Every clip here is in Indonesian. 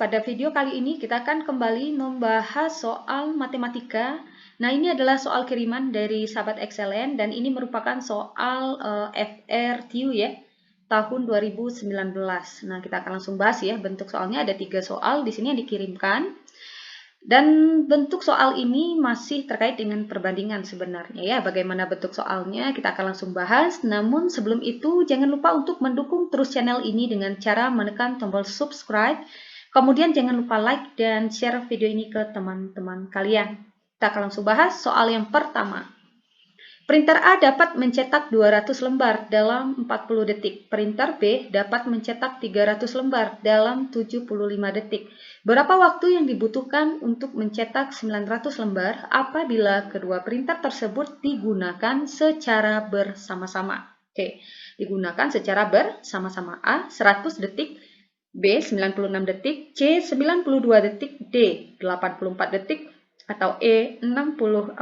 pada video kali ini kita akan kembali membahas soal matematika. Nah, ini adalah soal kiriman dari sahabat Excellent dan ini merupakan soal FRTU ya, tahun 2019. Nah, kita akan langsung bahas ya. Bentuk soalnya ada 3 soal di sini yang dikirimkan. Dan bentuk soal ini masih terkait dengan perbandingan sebenarnya ya. Bagaimana bentuk soalnya kita akan langsung bahas. Namun sebelum itu jangan lupa untuk mendukung terus channel ini dengan cara menekan tombol subscribe. Kemudian jangan lupa like dan share video ini ke teman-teman kalian. Kita akan langsung bahas soal yang pertama. Printer A dapat mencetak 200 lembar dalam 40 detik. Printer B dapat mencetak 300 lembar dalam 75 detik. Berapa waktu yang dibutuhkan untuk mencetak 900 lembar apabila kedua printer tersebut digunakan secara bersama-sama? Oke, digunakan secara bersama-sama. A 100 detik, B 96 detik, C 92 detik, D 84 detik, atau E 64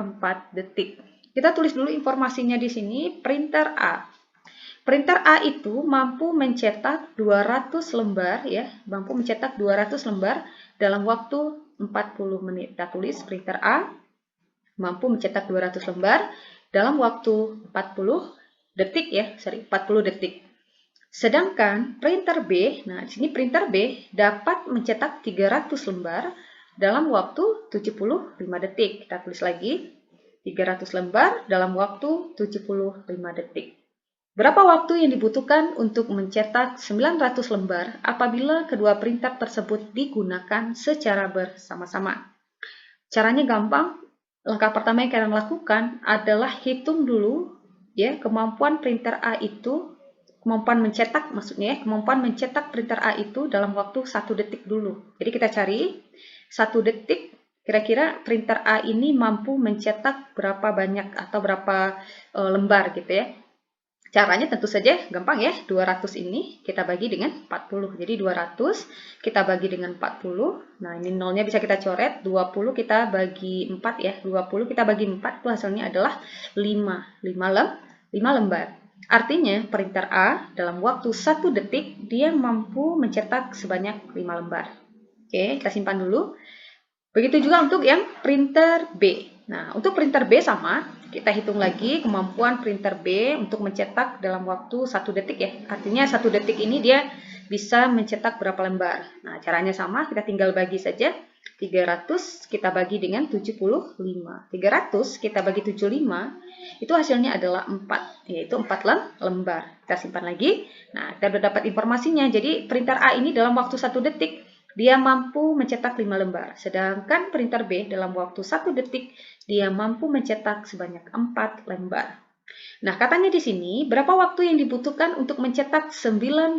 detik. Kita tulis dulu informasinya di sini, printer A. Printer A itu mampu mencetak 200 lembar ya, mampu mencetak 200 lembar dalam waktu 40 menit. Kita tulis printer A mampu mencetak 200 lembar dalam waktu 40 detik ya, 40 detik. Sedangkan printer B, nah di sini printer B dapat mencetak 300 lembar dalam waktu 75 detik. Kita tulis lagi 300 lembar dalam waktu 75 detik. Berapa waktu yang dibutuhkan untuk mencetak 900 lembar apabila kedua printer tersebut digunakan secara bersama-sama? Caranya gampang. Langkah pertama yang kalian lakukan adalah hitung dulu ya kemampuan printer A itu, kemampuan mencetak maksudnya ya, kemampuan mencetak printer A itu dalam waktu 1 detik dulu. Jadi kita cari 1 detik. Kira-kira printer A ini mampu mencetak berapa banyak atau berapa lembar gitu ya. Caranya tentu saja gampang ya. 200 ini kita bagi dengan 40. Jadi 200 kita bagi dengan 40. Nah ini nolnya bisa kita coret. 20 kita bagi 4 ya. 20 kita bagi 4 itu hasilnya adalah 5 lembar. Artinya printer A dalam waktu 1 detik dia mampu mencetak sebanyak 5 lembar. Oke, kita simpan dulu. Begitu juga untuk yang printer B. Nah, untuk printer B sama, kita hitung lagi kemampuan printer B untuk mencetak dalam waktu 1 detik ya. Artinya 1 detik ini dia bisa mencetak berapa lembar. Nah, caranya sama, kita tinggal bagi saja. 300 kita bagi dengan 75. 300 kita bagi 75, itu hasilnya adalah 4, yaitu 4 lembar. Kita simpan lagi. Nah, kita sudah dapat informasinya. Jadi, printer A ini dalam waktu 1 detik, dia mampu mencetak 5 lembar. Sedangkan printer B dalam waktu 1 detik, dia mampu mencetak sebanyak 4 lembar. Nah, katanya di sini, berapa waktu yang dibutuhkan untuk mencetak 900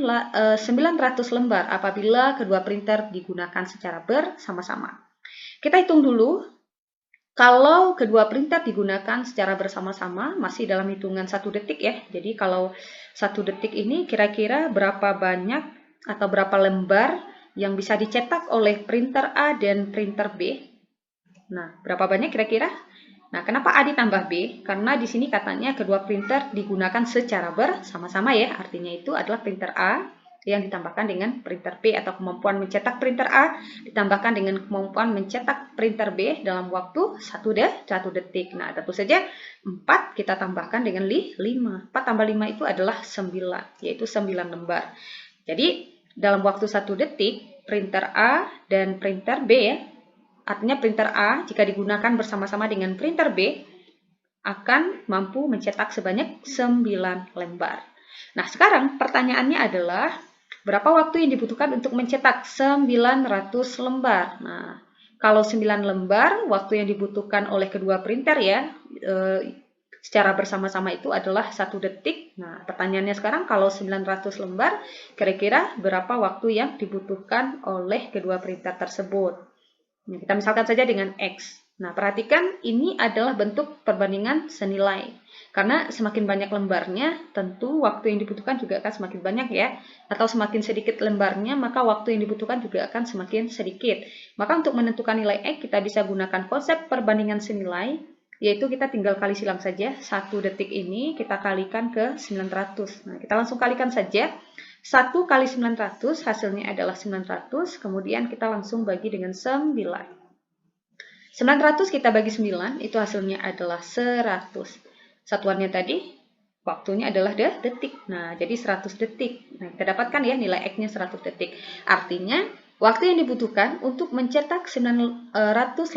lembar apabila kedua printer digunakan secara bersama-sama? Kita hitung dulu. Kalau kedua printer digunakan secara bersama-sama, masih dalam hitungan 1 detik ya. Jadi kalau 1 detik ini kira-kira berapa banyak atau berapa lembar yang bisa dicetak oleh printer A dan printer B. Nah, berapa banyak kira-kira? Nah, kenapa A ditambah B? Karena di sini katanya kedua printer digunakan secara bersama-sama ya. Artinya itu adalah printer A yang ditambahkan dengan printer B atau kemampuan mencetak printer A ditambahkan dengan kemampuan mencetak printer B dalam waktu 1 detik. Nah, tentu saja 4 kita tambahkan dengan 5. 4 tambah 5 itu adalah 9, yaitu 9 lembar. Jadi, dalam waktu 1 detik, printer A dan printer B ya, artinya printer A jika digunakan bersama-sama dengan printer B akan mampu mencetak sebanyak 9 lembar. Nah, sekarang pertanyaannya adalah berapa waktu yang dibutuhkan untuk mencetak 900 lembar? Nah, kalau 9 lembar, waktu yang dibutuhkan oleh kedua printer ya, secara bersama-sama itu adalah 1 detik. Nah, pertanyaannya sekarang kalau 900 lembar, kira-kira berapa waktu yang dibutuhkan oleh kedua printer tersebut? Nah, kita misalkan saja dengan X. Nah, perhatikan ini adalah bentuk perbandingan senilai. Karena semakin banyak lembarnya, tentu waktu yang dibutuhkan juga akan semakin banyak ya. Atau semakin sedikit lembarnya, maka waktu yang dibutuhkan juga akan semakin sedikit. Maka untuk menentukan nilai X, kita bisa gunakan konsep perbandingan senilai, yaitu kita tinggal kali silang saja. 1 detik ini kita kalikan ke 900. Nah, kita langsung kalikan saja. 1 kali 900 hasilnya adalah 900, kemudian kita langsung bagi dengan 9. 900 kita bagi 9, itu hasilnya adalah 100. Satuannya tadi, waktunya adalah detik. Nah, jadi 100 detik. Nah, kita dapatkan ya nilai X-nya 100 detik. Artinya, waktu yang dibutuhkan untuk mencetak 900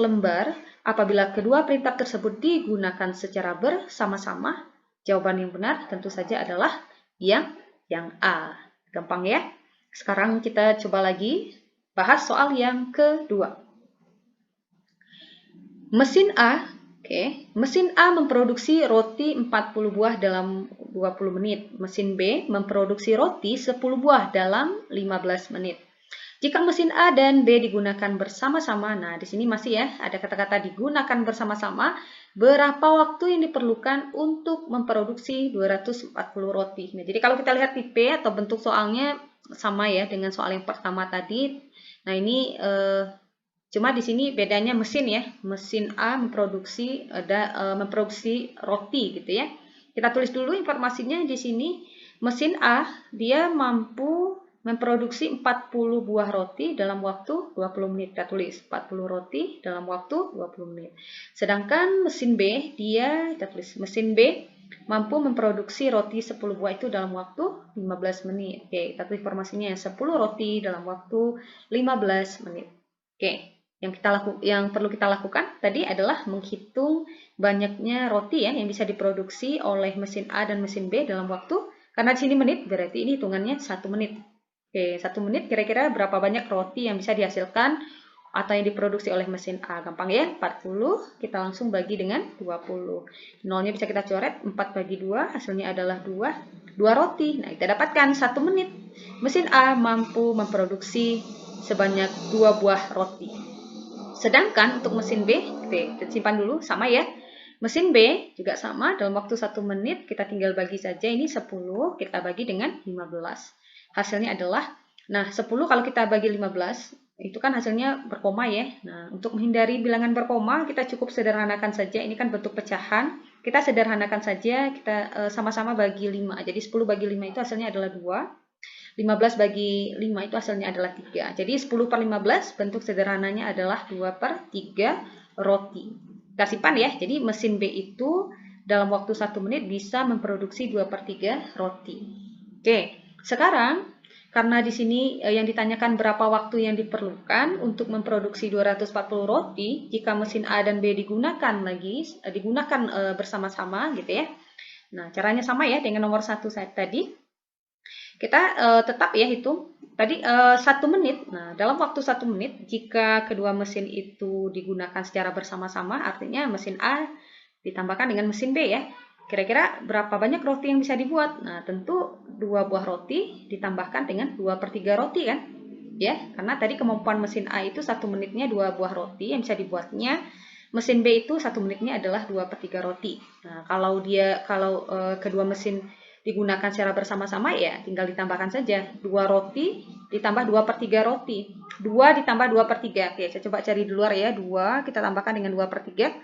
lembar apabila kedua printer tersebut digunakan secara bersama-sama, jawaban yang benar tentu saja adalah yang A. Gampang ya. Sekarang kita coba lagi bahas soal yang kedua. Mesin A, mesin A memproduksi roti 40 buah dalam 20 menit. Mesin B memproduksi roti 10 buah dalam 15 menit. Jika mesin A dan B digunakan bersama-sama, nah di sini masih ya ada kata-kata digunakan bersama-sama, berapa waktu yang diperlukan untuk memproduksi 240 roti. Nah, jadi kalau kita lihat tipe atau bentuk soalnya sama ya dengan soal yang pertama tadi. Nah, ini cuma di sini bedanya mesin ya. Mesin A memproduksi roti gitu ya. Kita tulis dulu informasinya di sini. Mesin A dia mampu memproduksi 40 buah roti dalam waktu 20 menit. Kita tulis 40 roti dalam waktu 20 menit. Sedangkan mesin B, kita tulis mesin B mampu memproduksi roti 10 buah itu dalam waktu 15 menit. Oke, kita tulis informasinya 10 roti dalam waktu 15 menit. Oke, yang perlu kita lakukan tadi adalah menghitung banyaknya roti ya yang bisa diproduksi oleh mesin A dan mesin B dalam waktu. Karena di sini menit, berarti ini hitungannya 1 menit. Oke, 1 menit kira-kira berapa banyak roti yang bisa dihasilkan atau yang diproduksi oleh mesin A. Gampang ya, 40 kita langsung bagi dengan 20. Nolnya bisa kita coret, 4 bagi 2 hasilnya adalah 2 roti. Nah, kita dapatkan 1 menit. Mesin A mampu memproduksi sebanyak 2 buah roti. Sedangkan untuk mesin B, kita simpan dulu, sama ya. Mesin B juga sama, dalam waktu 1 menit kita tinggal bagi saja, ini 10 kita bagi dengan 15. Hasilnya adalah, nah 10 kalau kita bagi 15, itu kan hasilnya berkoma ya. Nah, untuk menghindari bilangan berkoma, kita cukup sederhanakan saja, ini kan bentuk pecahan. Kita sederhanakan saja, kita sama-sama bagi 5. Jadi 10 bagi 5 itu hasilnya adalah 2. 15 bagi 5 itu hasilnya adalah 3. Jadi 10 per 15 bentuk sederhananya adalah 2 per 3 roti. Kita simpan ya, jadi mesin B itu dalam waktu 1 menit bisa memproduksi 2 per 3 roti. Oke, sekarang karena di sini yang ditanyakan berapa waktu yang diperlukan untuk memproduksi 240 roti jika mesin A dan B digunakan bersama-sama gitu ya. Nah, caranya sama ya dengan nomor 1 saya tadi. Kita tetap ya hitung tadi 1 menit. Nah, dalam waktu 1 menit jika kedua mesin itu digunakan secara bersama-sama, artinya mesin A ditambahkan dengan mesin B ya. Kira-kira berapa banyak roti yang bisa dibuat? Nah, tentu 2 buah roti ditambahkan dengan 2 per 3 roti kan? Ya, karena tadi kemampuan mesin A itu 1 menitnya 2 buah roti yang bisa dibuatnya. Mesin B itu 1 menitnya adalah 2 per 3 roti. Nah, kalau kedua mesin digunakan secara bersama-sama ya tinggal ditambahkan saja 2 roti ditambah 2 per 3 roti. 2 ditambah 2 per 3. Oke, saya coba cari di luar ya. 2 kita tambahkan dengan 2 per 3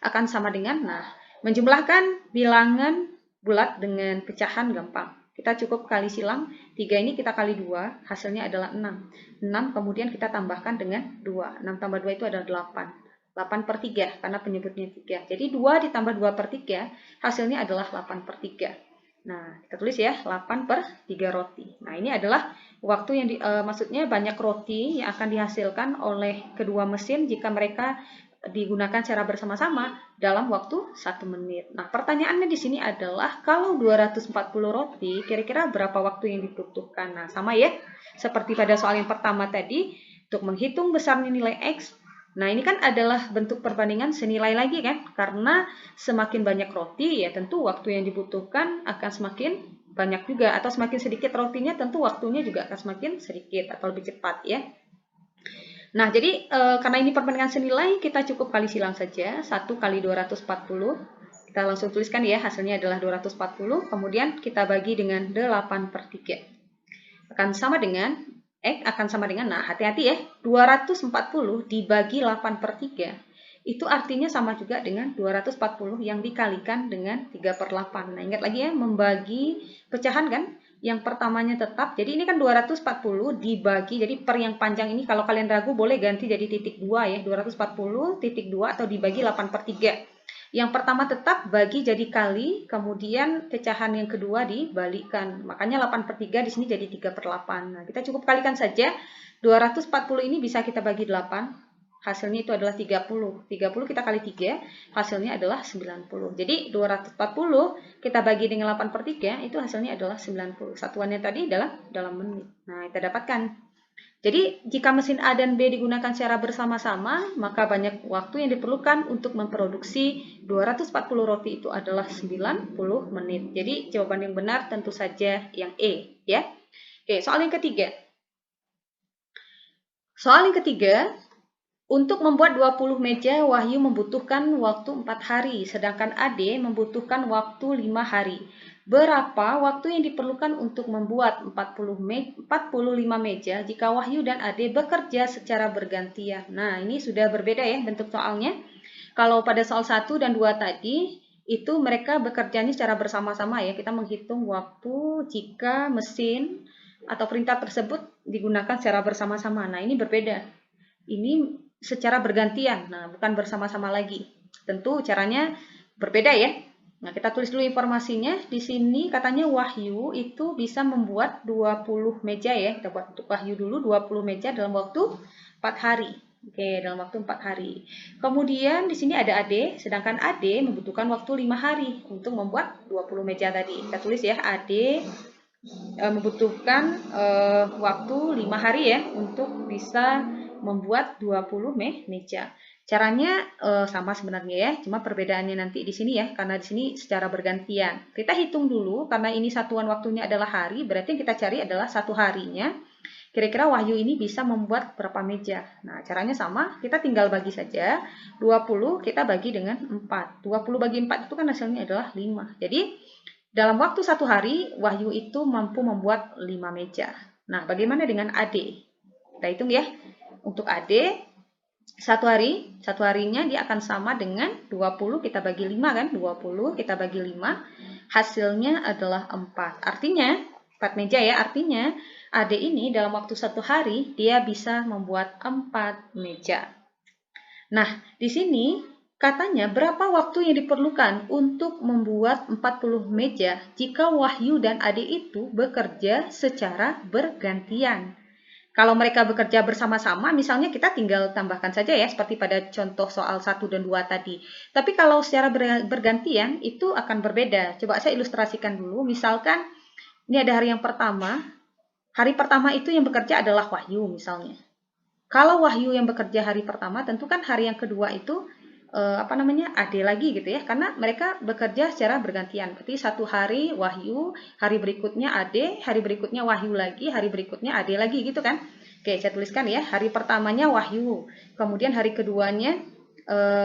akan sama dengan, nah, menjumlahkan bilangan bulat dengan pecahan gampang. Kita cukup kali silang, 3 ini kita kali 2, hasilnya adalah 6. 6 kemudian kita tambahkan dengan 2. 6 tambah 2 itu adalah 8. 8 per 3, karena penyebutnya 3. Jadi 2 ditambah 2 per 3, hasilnya adalah 8 per 3. Nah, kita tulis ya, 8 per 3 roti. Nah, ini adalah waktu yang maksudnya banyak roti yang akan dihasilkan oleh kedua mesin jika mereka digunakan secara bersama-sama dalam waktu 1 menit. Nah, pertanyaannya di sini adalah kalau 240 roti, kira-kira berapa waktu yang dibutuhkan? Nah, sama ya, seperti pada soal yang pertama tadi, untuk menghitung besarnya nilai X. Nah, ini kan adalah bentuk perbandingan senilai lagi kan? Karena semakin banyak roti, ya tentu waktu yang dibutuhkan akan semakin banyak juga. Atau semakin sedikit rotinya, tentu waktunya juga akan semakin sedikit atau lebih cepat ya. Nah, jadi karena ini perbandingan senilai, kita cukup kali silang saja. 1 kali 240. Kita langsung tuliskan ya, hasilnya adalah 240. Kemudian kita bagi dengan 8 per 3. Akan sama dengan, nah hati-hati ya, 240 dibagi 8 per 3. Itu artinya sama juga dengan 240 yang dikalikan dengan 3 per 8. Nah, ingat lagi ya, membagi pecahan kan? Yang pertamanya tetap, jadi ini kan 240 dibagi, jadi per yang panjang ini kalau kalian ragu boleh ganti jadi titik 2 ya, 240 titik 2 atau dibagi 8/3. Yang pertama tetap bagi jadi kali, kemudian pecahan yang kedua dibalikkan. Makanya 8/3 di sini jadi 3/8. Nah, kita cukup kalikan saja. 240 ini bisa kita bagi 8. Hasilnya itu adalah 30. 30 kita kali 3, hasilnya adalah 90. Jadi 240 kita bagi dengan 8/3, itu hasilnya adalah 90. Satuannya tadi adalah dalam menit. Nah, kita dapatkan. Jadi, jika mesin A dan B digunakan secara bersama-sama, maka banyak waktu yang diperlukan untuk memproduksi 240 roti itu adalah 90 menit. Jadi, jawaban yang benar tentu saja yang E, ya. Oke, soal yang ketiga. Soal yang ketiga, untuk membuat 20 meja, Wahyu membutuhkan waktu 4 hari, sedangkan Ade membutuhkan waktu 5 hari. Berapa waktu yang diperlukan untuk membuat 45 meja jika Wahyu dan Ade bekerja secara bergantian? Nah, ini sudah berbeda ya bentuk soalnya. Kalau pada soal 1 dan 2 tadi, itu mereka bekerjanya secara bersama-sama ya. Kita menghitung waktu jika mesin atau printer tersebut digunakan secara bersama-sama. Nah, ini berbeda. Ini secara bergantian, nah bukan bersama-sama lagi. Tentu caranya berbeda ya. Nah, kita tulis dulu informasinya. Di sini katanya Wahyu itu bisa membuat 20 meja ya. Kita buat untuk Wahyu dulu 20 meja dalam waktu 4 hari. Oke, dalam waktu 4 hari. Kemudian di sini ada Ade, sedangkan Ade membutuhkan waktu 5 hari untuk membuat 20 meja tadi. Kita tulis ya, Ade membutuhkan waktu 5 hari ya untuk bisa membuat 20 meja. Caranya sama sebenarnya ya, cuma perbedaannya nanti di sini ya, karena di sini secara bergantian. Kita hitung dulu, karena ini satuan waktunya adalah hari, berarti yang kita cari adalah satu harinya. Kira-kira Wahyu ini bisa membuat berapa meja? Nah, caranya sama, kita tinggal bagi saja. 20 kita bagi dengan 4. 20 bagi 4 itu kan hasilnya adalah 5. Jadi, dalam waktu satu hari, Wahyu itu mampu membuat 5 meja. Nah, bagaimana dengan Ade? Kita hitung ya. Untuk Ade, satu harinya dia akan sama dengan 20 kita bagi 5 kan? 20 kita bagi 5, hasilnya adalah 4. Artinya, 4 meja ya, artinya Ade ini dalam waktu satu hari, dia bisa membuat 4 meja. Nah, di sini katanya berapa waktu yang diperlukan untuk membuat 40 meja jika Wahyu dan Ade itu bekerja secara bergantian. Kalau mereka bekerja bersama-sama, misalnya kita tinggal tambahkan saja ya, seperti pada contoh soal 1 dan 2 tadi. Tapi kalau secara bergantian, itu akan berbeda. Coba saya ilustrasikan dulu. Misalkan, ini ada hari yang pertama. Hari pertama itu yang bekerja adalah Wahyu misalnya. Kalau Wahyu yang bekerja hari pertama, tentu kan hari yang kedua itu Ade lagi gitu ya, karena mereka bekerja secara bergantian. Berarti satu hari Wahyu, hari berikutnya Ade, hari berikutnya Wahyu lagi, hari berikutnya Ade lagi gitu kan. Oke, saya tuliskan ya, hari pertamanya Wahyu, kemudian hari keduanya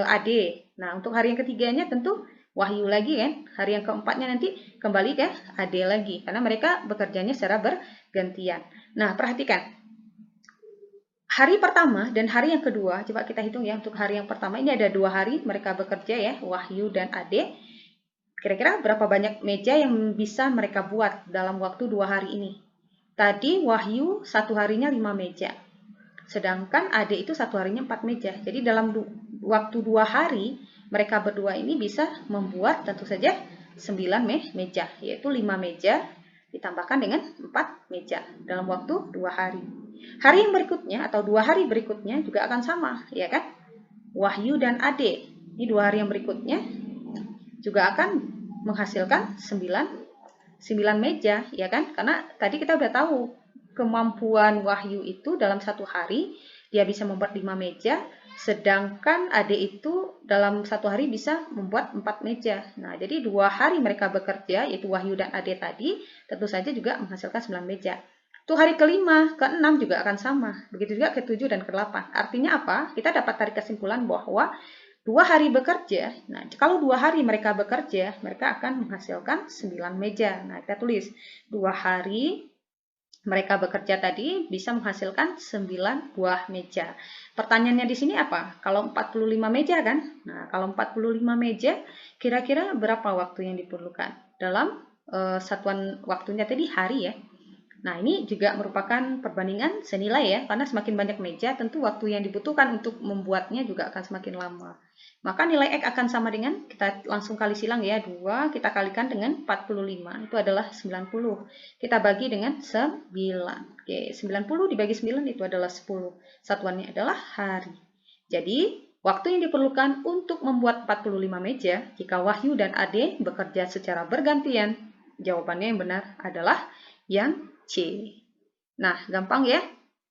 Ade. Nah, untuk hari yang ketiganya tentu Wahyu lagi kan, hari yang keempatnya nanti kembali ke Ade lagi, karena mereka bekerjanya secara bergantian. Nah, perhatikan. Hari pertama dan hari yang kedua, coba kita hitung ya, untuk hari yang pertama ini ada 2 hari mereka bekerja ya, Wahyu dan Ade. Kira-kira berapa banyak meja yang bisa mereka buat dalam waktu 2 hari ini? Tadi Wahyu satu harinya 5 meja, sedangkan Ade itu satu harinya 4 meja. Jadi dalam waktu 2 hari, mereka berdua ini bisa membuat tentu saja 9 meja, yaitu 5 meja ditambahkan dengan 4 meja dalam waktu 2 hari. Hari yang berikutnya atau 2 hari berikutnya juga akan sama, ya kan? Wahyu dan Ade. Ini 2 hari yang berikutnya juga akan menghasilkan 9 meja, ya kan? Karena tadi kita udah tahu kemampuan Wahyu itu dalam satu hari dia bisa membuat 5 meja, sedangkan Ade itu dalam satu hari bisa membuat 4 meja. Nah, jadi 2 hari mereka bekerja, yaitu Wahyu dan Ade tadi, tentu saja juga menghasilkan 9 meja. Tuh hari kelima, ke-6 juga akan sama. Begitu juga ke-7 dan ke-8. Artinya apa? Kita dapat tarik kesimpulan bahwa 2 hari bekerja. Nah, kalau 2 hari mereka bekerja, mereka akan menghasilkan 9 meja. Nah, kita tulis 2 hari mereka bekerja tadi bisa menghasilkan 9 buah meja. Pertanyaannya di sini apa? Kalau 45 meja kan? Nah, kalau 45 meja, kira-kira berapa waktu yang diperlukan? Dalam satuan waktunya tadi hari ya. Nah, ini juga merupakan perbandingan senilai ya, karena semakin banyak meja, tentu waktu yang dibutuhkan untuk membuatnya juga akan semakin lama. Maka nilai X akan sama dengan, kita langsung kali silang ya, 2 kita kalikan dengan 45, itu adalah 90. Kita bagi dengan 9. Oke, 90 dibagi 9 itu adalah 10. Satuannya adalah hari. Jadi, waktu yang diperlukan untuk membuat 45 meja, jika Wahyu dan Ade bekerja secara bergantian, jawabannya yang benar adalah yang C. Nah, gampang ya.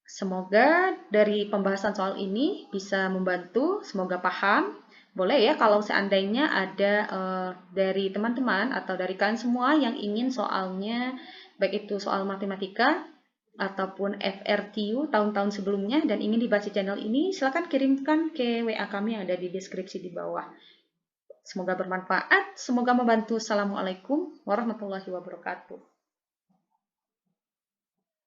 Semoga dari pembahasan soal ini bisa membantu, semoga paham. Boleh ya kalau seandainya ada dari teman-teman atau dari kalian semua yang ingin soalnya, baik itu soal matematika, ataupun FRTU tahun-tahun sebelumnya dan ingin dibahas di channel ini, silakan kirimkan ke WA kami yang ada di deskripsi di bawah. Semoga bermanfaat, semoga membantu. Assalamualaikum warahmatullahi wabarakatuh.